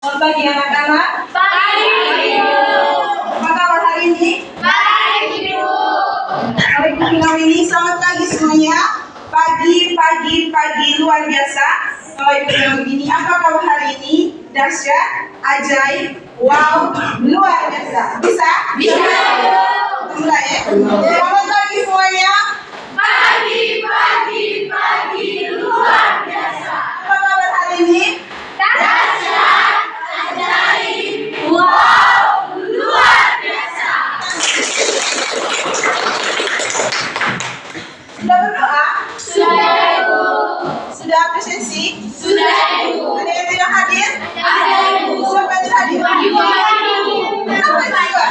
Selamat pagi anak-anak. Pagi, Ibu. Apa kabar hari ini? Baik, Ibu. Hari bilang ini selamat pagi semuanya. Pagi luar biasa. Kalau Ibu bilang begini, apa kabar hari ini? Dahsyat, ajaib, wow, luar biasa. Bisa? Bisa, Ibu. Mulai ya. Selamat pagi semuanya. Pagi, luar biasa. Apa kabar hari ini? Dahsyat, ajaib, wow, luar biasa. Sudah berdoa? Sudah, Ibu. Sudah apresiasi? Sudah, Ibu. Ada yang tidak hadir? Ada, Ibu. Siapa yang tidak hadir? Ibu. Kenapa juga?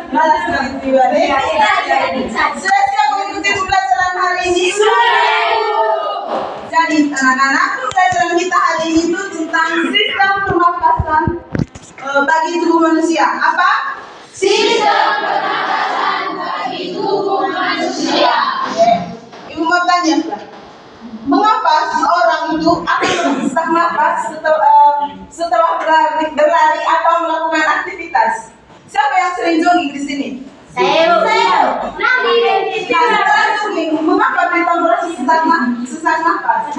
Malas sekali tiba deh. Sudah siap mengikuti pembelajaran hari ini? Jadi anak-anak, pembelajaran kita hari ini itu tentang sistem pernapasan bagi tubuh manusia. Apa? Sistem pernapasan bagi tubuh manusia. Ibu mau tanya, mengapa seorang itu akan bersesak nafas setelah berlari atau melakukan aktivitas? Siapa yang sering jogging di sini? Saya. Setelah jogging, mengapa kita merasa sesak nafas?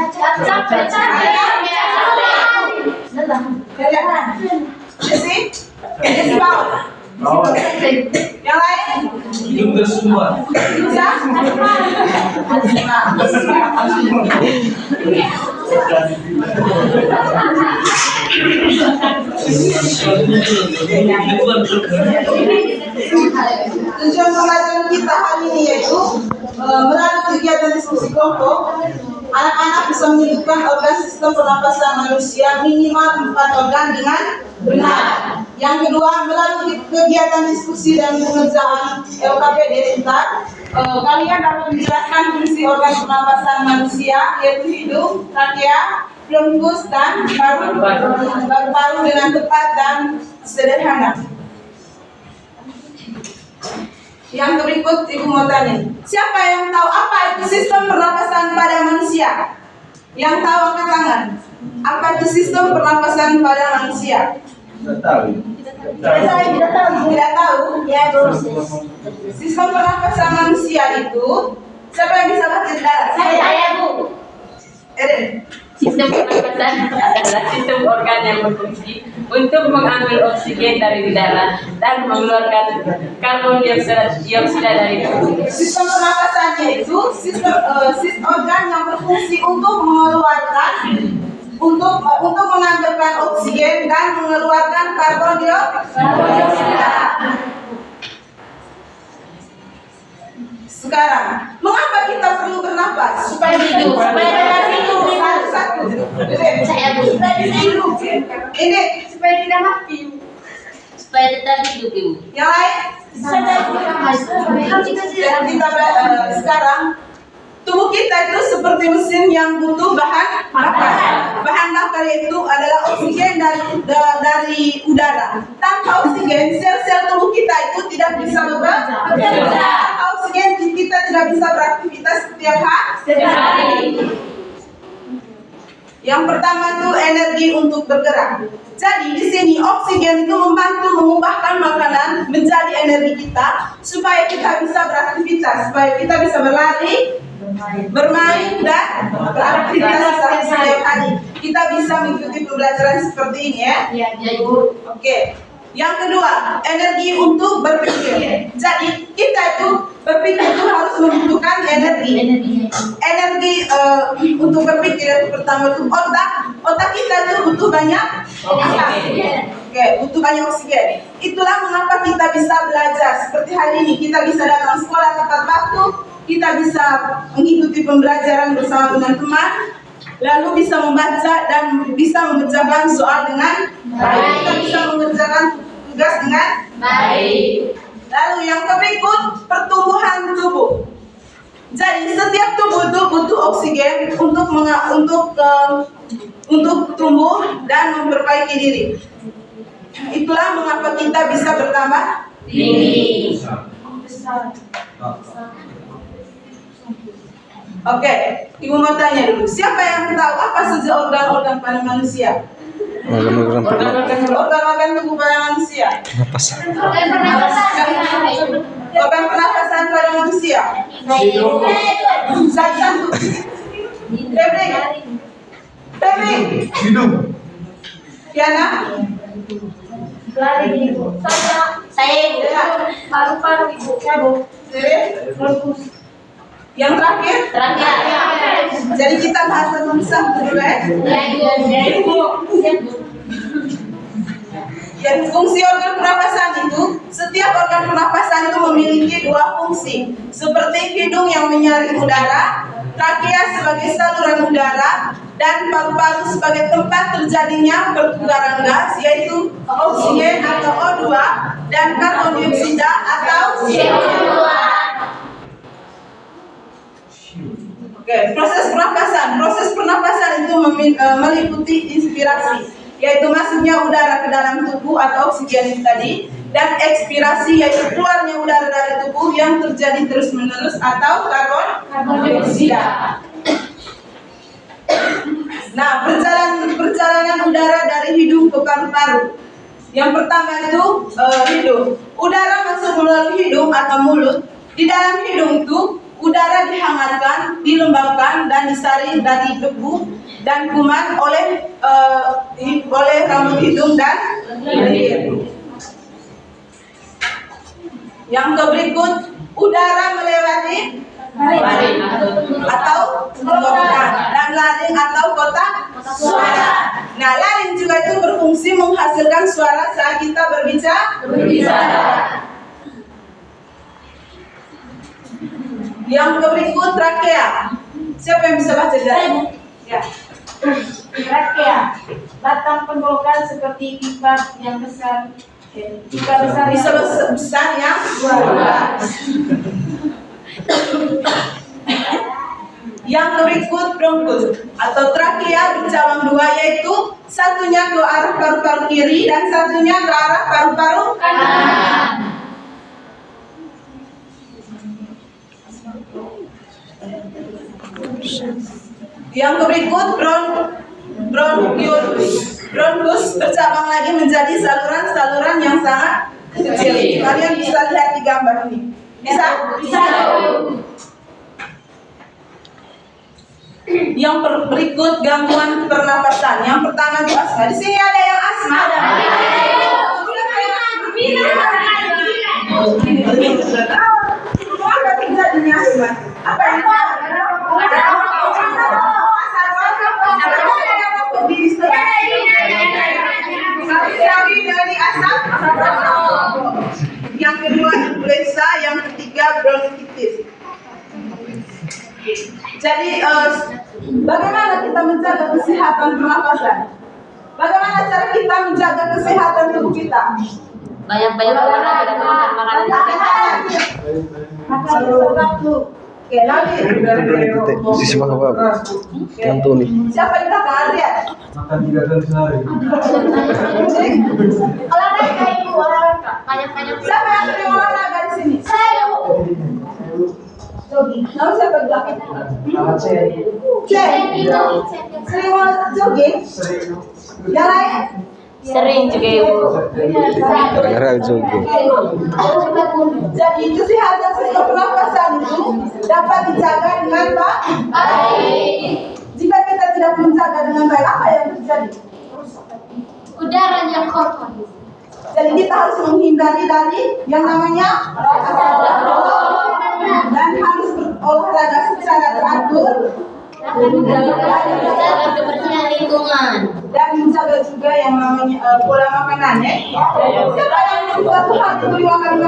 Jesse? Jesse Paul? Yang lain? Juga semua. Bisa? Tujuan pembelajaran kita hari ini yaitu melalui kegiatan diskusi kelompok, anak-anak bisa menyebutkan organ sistem pernapasan manusia minimal 4 organ dengan benar. Yang kedua, melalui kegiatan diskusi dan pengerjaan LKPD sebentar, kalian dapat menjelaskan fungsi organ pernapasan manusia yaitu hidung, trachea, bronkus dan paru-paru dengan tepat dan sederhana. Yang berikut Ibu mau tanya, siapa yang tahu apa itu sistem pernapasan pada manusia? Yang tahu angkat tangan. Apa itu sistem pernapasan pada manusia? Tidak tahu. Tidak tahu. Ya, Bu. Sistem pernapasan manusia itu siapa yang bisa baca di dalam? Saya, Bu. Eren. Sistem pernapasan adalah sistem organ yang berfungsi untuk mengambil oksigen dari udara dan mengeluarkan karbon dioksida dari tubuh. Sistem pernapasannya itu sistem organ yang berfungsi untuk mengeluarkan untuk mengambilkan oksigen dan mengeluarkan karbon dioksida. Sekarang, mengapa kita perlu bernapas? Supaya hidup. Satu. Saya, Bu. Ini Supaya tidak mati. Supaya tetap hidup, Ibu. yang lain. Dan kita sekarang tubuh kita itu seperti mesin yang butuh bahan bakar. Bahan bakar itu adalah oksigen dari udara. Tanpa oksigen, sel-sel tubuh kita itu tidak bisa bekerja. Tanpa oksigen, kita tidak bisa beraktivitas setiap hari. Yang pertama itu energi untuk bergerak. Jadi di sini oksigen itu membantu mengubahkan makanan menjadi energi kita supaya kita bisa beraktivitas, supaya kita bisa berlari, bermain dan beraktivitas setiap hari. Kita bisa mengikuti pembelajaran seperti ini ya. Ya, Ibu. Oke. Yang kedua, energi untuk berpikir. Jadi kita itu berpikir itu harus membutuhkan energi. Untuk berpikir yang pertama itu otak. Otak kita itu butuh banyak oksigen. Oke, butuh banyak oksigen. Itulah mengapa kita bisa belajar seperti hari ini. Kita bisa datang sekolah tepat waktu. Kita bisa mengikuti pembelajaran bersama dengan teman. Lalu bisa membaca dan bisa mengerjakan soal dengan baik. Kita bisa mengerjakan tugas dengan Baik. Lalu yang berikut, pertumbuhan tubuh. Jadi setiap tubuh itu butuh oksigen untuk tumbuh dan memperbaiki diri. Itulah mengapa kita bisa bertambah Tinggi. Oke, Ibu mau tanya dulu. Siapa yang tahu apa saja organ-organ pada manusia? Organ-organ tubuh pada manusia. Organ pernapasan pada manusia. Satu-satu. Febri. Hidung. Kiana. Saya Paru-paru ibu. Yang terakhir. Jadi kita bahas satu-satu dulu ya. Jadi fungsi organ pernapasan itu, setiap organ pernapasan itu memiliki dua fungsi. Seperti hidung yang menyaring udara, trakea sebagai saluran udara, dan paru-paru sebagai tempat terjadinya pertukaran gas, yaitu oksigen atau O2 dan karbon dioksida atau CO2. Oke, proses pernapasan itu meliputi inspirasi, yaitu masuknya udara ke dalam tubuh atau oksigen itu tadi, dan ekspirasi, yaitu keluarnya udara dari tubuh yang terjadi terus-menerus atau karbon dioksida. Nah, perjalanan udara dari hidung ke paru-paru. Yang pertama itu hidung. Udara masuk melalui hidung atau mulut. Di dalam hidung itu udara dihangatkan, dilembabkan, dan disaring dari debu dan kuman oleh rambut hidung dan lendir. Yang berikut, udara melewati laring atau tenggorokan dan laring atau kotak suara. Nah, laring juga itu berfungsi menghasilkan suara saat kita berbicara. Yang berikut, trakea. Siapa yang bisa baca dari? Ya. Trakea, batang tenggorokan seperti pipa yang besar. Pipa besar Bisa besar yang luas. Yang berikut, bronkus atau trakea bercabang dua, yaitu satunya ke arah paru-paru kiri dan satunya ke arah paru-paru kanan. Yang berikut, bronkiolus. Bronkus bercabang lagi menjadi saluran-saluran yang sangat kecil. Kalian bisa lihat di gambar ini. Bisa? Yang berikut, gangguan pernapasan. Yang pertama itu asma. Di sini ada yang asma. Apa yang dari asap. Yang kedua influenza, yang ketiga bronkitis. Jadi bagaimana kita menjaga kesehatan pernapasan? Bagaimana cara kita menjaga kesehatan tubuh kita? banyak olahraga dan makan makanan sehat. Oke, lagi. Sisi bawah. Yang tuh nih. Siapa yang tak lihat? Makan 3 kali sehari. Olahraga ibu, olahraga. Banyak Siapa yang sering olahraga di sini? Saya. Jogging. Lalu siapa yang belakang? Sering jogging? Yang lain? sering juga ibu. Olahraga juga. Jadi kesehatan sistem pernapasan itu dapat dijaga dengan baik. Jika kita tidak menjaga dengan baik, apa yang terjadi? Udaranya kotor. Jadi kita harus menghindari dari yang namanya dan harus berolahraga secara teratur Menjaga kebersihan lingkungan. dan menjaga juga yang namanya pola makanan ya. Siapa yang suatu hari beli makan?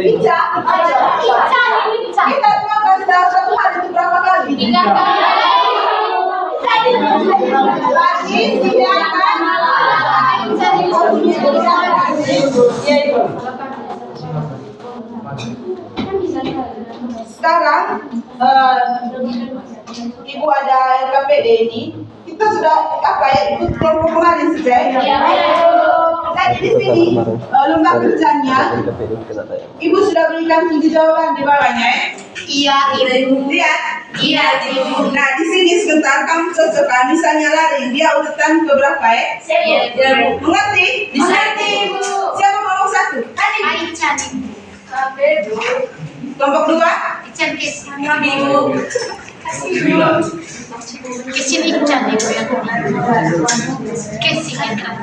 Ica. Kita makan satu hari itu berapa kali? 3 kali. Lagi silakan. Sekarang Ibu ada RKPD ini. kita sudah ikut kelompok kemarin sudah ya. Tadi di sini lomba kerjanya Ibu sudah berikan 7 jawaban di bawahnya ya. Iya, Lihat. iya. Nah di sini sebentar kamu cocokkan misalnya lari dia urutan keberapa ya? Iya. Mengerti? Mengerti, Bu. Siapa mau 1? Ican. Kelompok 2? Ican kesini, Ibu. Kesini Ican, Ibu yang kesini kan.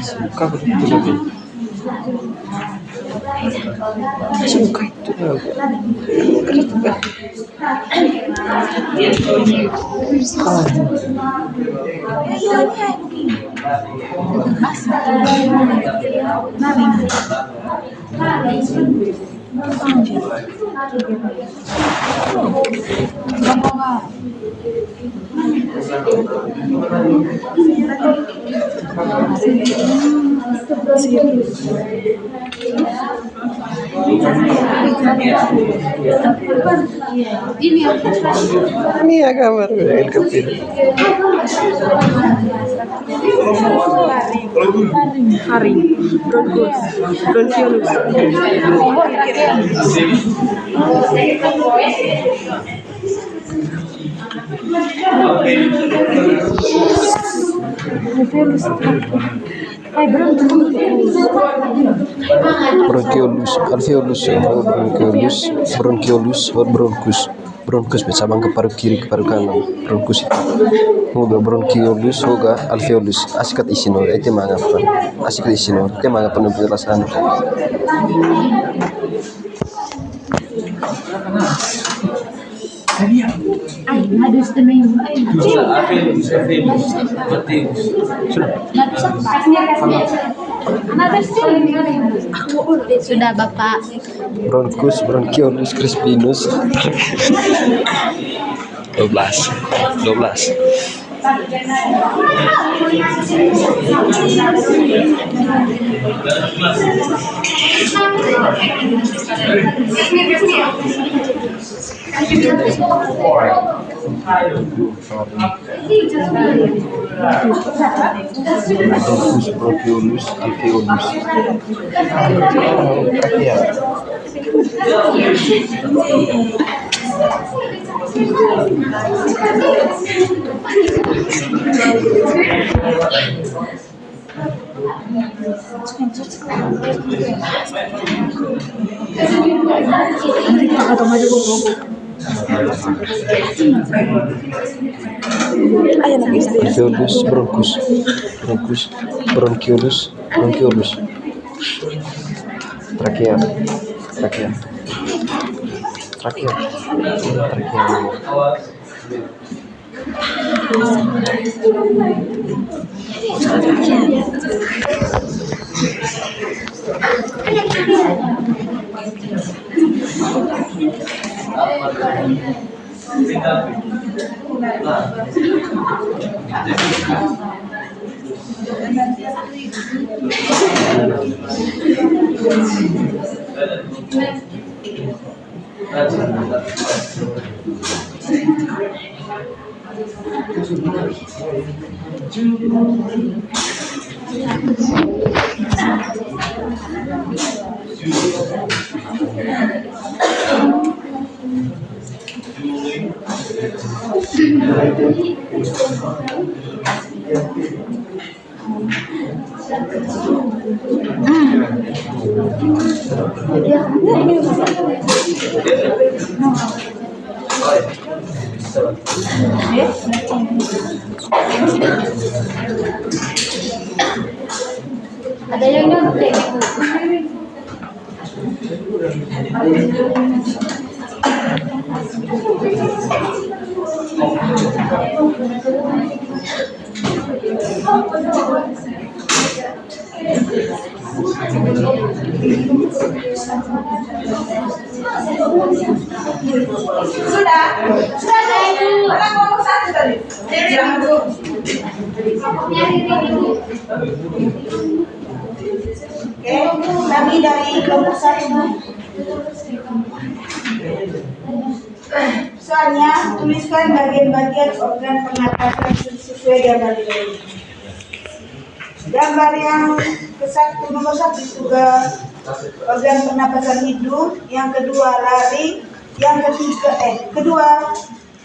Suka betul lagi. Suka itu lagi. Ini ya gambar El Capir. Hari Bronchiolus. Bronchiolus, alveolus, bronchiolus, bronchus bisa ke paru kiri ke paru kanan, bronchus hoga bronchiolus hoga alveolus asikat isino itu mangapa asikat isino itu mangapa penjelasan Sudah Bapak. bronchus bronchiolus crispinus 12 bronchus bronchiolus alveolus alveolus bronchus bronchiolus trakea Ada yang nyontek, Bu. Sudah? Mana kelompok 1 tadi? Jangan dulu. Oke, kami dari kelompok 1. Soalnya tuliskan bagian-bagian organ pernapasan sesuai gambar ini. Gambar yang nomor 1 juga organ pernapasan hidung, yang kedua laring, yang kedua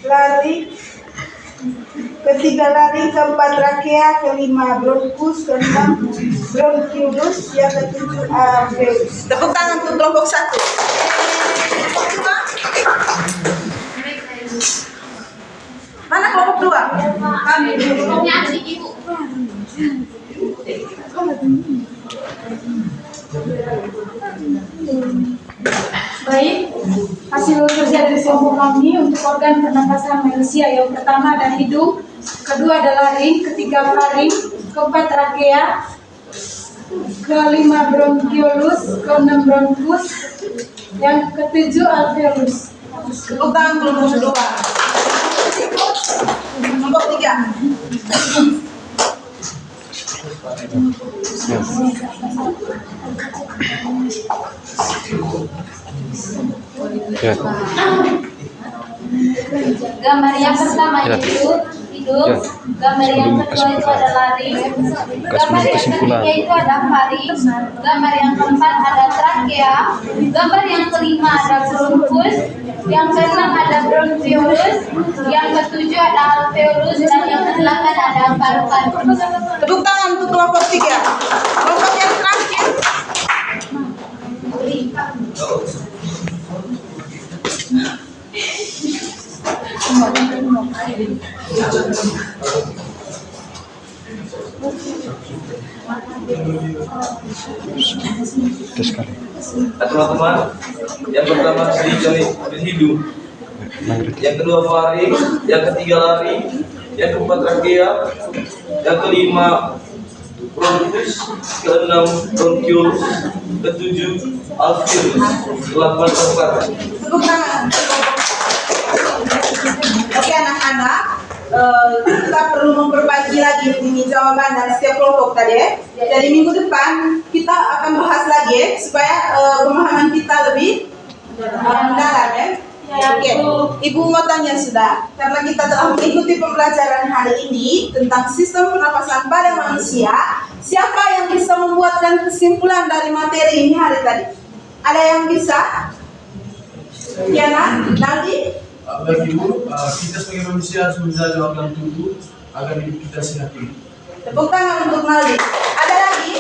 laring, ketiga laring, keempat trakea, kelima bronkus, keenam bronkiolus, yang ketujuh alveolus. Tepuk tangan untuk kelompok 1. Mana kelompok 2? Kami. Baik, hasil kerja dari kelompok kami untuk organ pernapasan manusia yang pertama ada hidung, kedua ada laring, ketiga laring, keempat trakea, kelima bronkiolus, keenam bronkus, yang ketujuh alveolus. Tepuk tangan kelompok 2. Kelompok 3. Ya. Gambar yang pertama itu hidung, gambar yang kedua itu ada laring, gambar yang ketiga itu ada faring, gambar yang keempat ada trakea, gambar yang kelima ada bronkus, yang keenam ada bronkiolus, yang ketujuh ada alveolus, dan yang kedelapan ada paru-paru. Tepuk tangan untuk kelompok 3. Kelompok yang terakhir. Teman-teman, yang pertama hidung, yang kedua faring, yang ketiga laring, yang keempat trakea, yang kelima bronkus, keenam bronkiolus, ketujuh alveolus, 8 paru-paru. Tepuk tangan. Oke anak-anak, kita perlu memperbaiki lagi ini jawaban dari setiap kelompok tadi ya. Jadi minggu depan kita akan bahas lagi ya, supaya pemahaman kita lebih mendalam ya. Oke, Ibu mau tanya sudah, karena kita telah mengikuti pembelajaran hari ini tentang sistem pernapasan pada manusia, siapa yang bisa membuatkan kesimpulan dari materi ini hari tadi? Ada yang bisa? Diana, Naldi? Bagi Ibu, kita sebagai manusia harus menjaga organ tubuh agar hidup kita sehat. Tepuk tangan untuk Naldi. Ada lagi?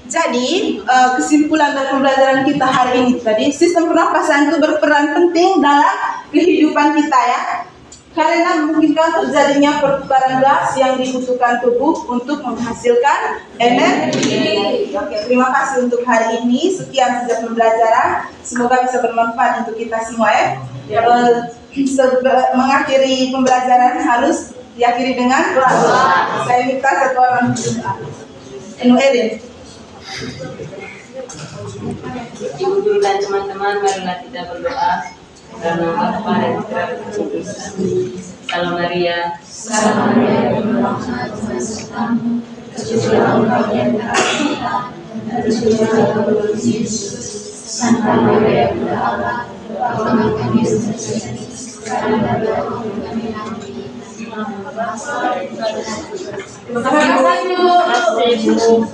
Jadi kesimpulan dari pembelajaran kita hari ini tadi, sistem pernapasan itu berperan penting dalam kehidupan kita ya, karena memungkinkan terjadinya pertukaran gas yang dibutuhkan tubuh untuk menghasilkan energi. Oke, terima kasih untuk hari ini. Sekian saja pembelajaran. Semoga bisa bermanfaat untuk kita semua ya. Mengakhiri pembelajaran harus diakhiri dengan doa. Saya minta satu orang berdoa. Erin. Ibu guru dan teman-teman, marilah kita berdoa. Karena Bapa dan Putra dan Roh Kudus. Salam Maria. Salam Maria, Tuhan bersamamu, tercurahlah bagian kita, tercurahlah Yesus, Santa Maria Bunda Allah, doakan kami terjadi sekarang dan waktu kami nanti. Terima kasih Bu.